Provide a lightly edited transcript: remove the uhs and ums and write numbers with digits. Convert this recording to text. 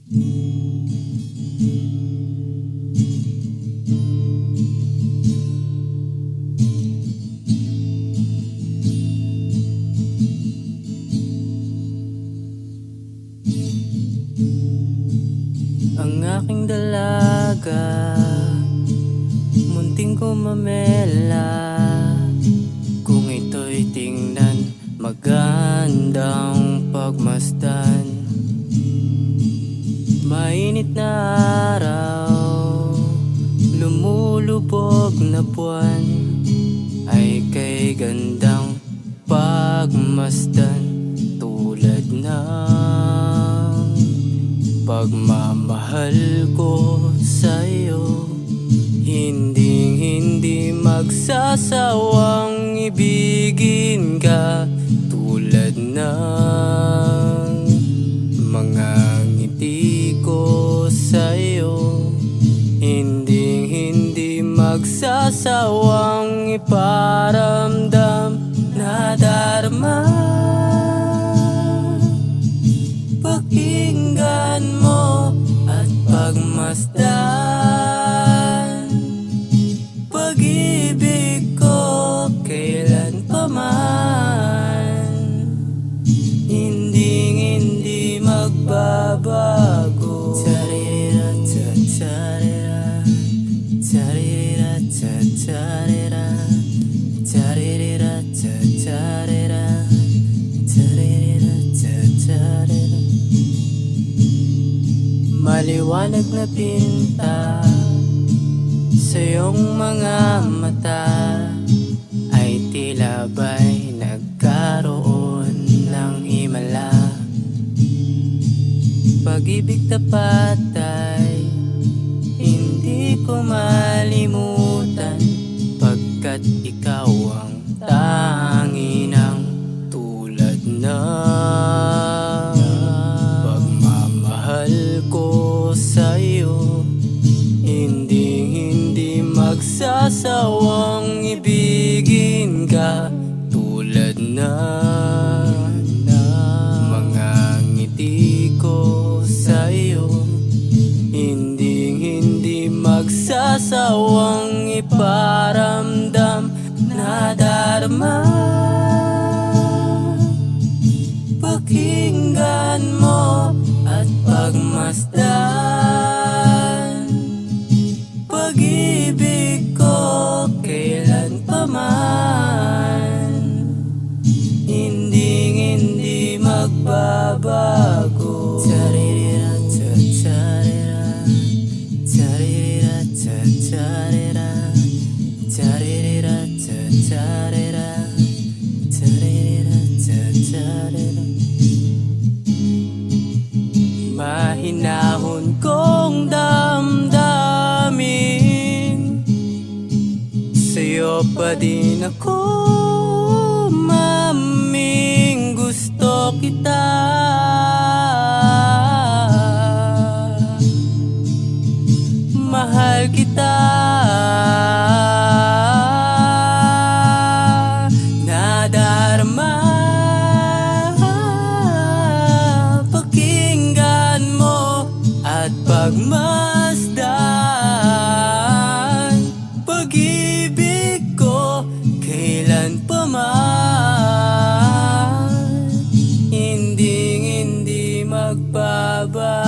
Ang aking dalaga, munting kumamela. Kung ito'y tingnan, magandang pagmasdan. Mainit na araw, lumulubog na buwan, ay kay gandang pagmasdan. Tulad ng pagmamahal ko sa'yo, hindi magsasawang ibigin ka. Tulad ng mga ngiti ko sa'yo, hindi magsasawang iparamdam na darma. Pakinggan mo at pagmasdan, pag-ibig ko kailan pa man, hindi magbabago. Tsarira tsa tsarira, tsarira tsa tsarira, tsarira tsa tsarira, tsarira tsa tsarira. Maliwanag na pinta sa iyong mga mata, ay tila ba'y nagkaroon ng himala. Pag-ibig tapat ay hindi ko malimutan, pagkat ikaw ang tanging ng tulad ng pagmamahal ko sa'yo. Hindi magsasawang ibigin ka. Tulad ng mga ngiti ko sa'yo, hindi magsasawang iparamdam na darma. Pakinggan mo at pagmasdan, pag-ibig ko kailan pa man, hindi magbabago. Tsarira tsa tsarira, tsarira tsa tsarira, tsarira tsa tsarira, tsarira tsa tsarira. Mahinahon kong damdamin, sa'yo pa din ako maming gusto kita. Mahal kita, nadarma. Pakinggan mo at pagmasdan, pag-ibig ko kailan pa man, hindi magbabago.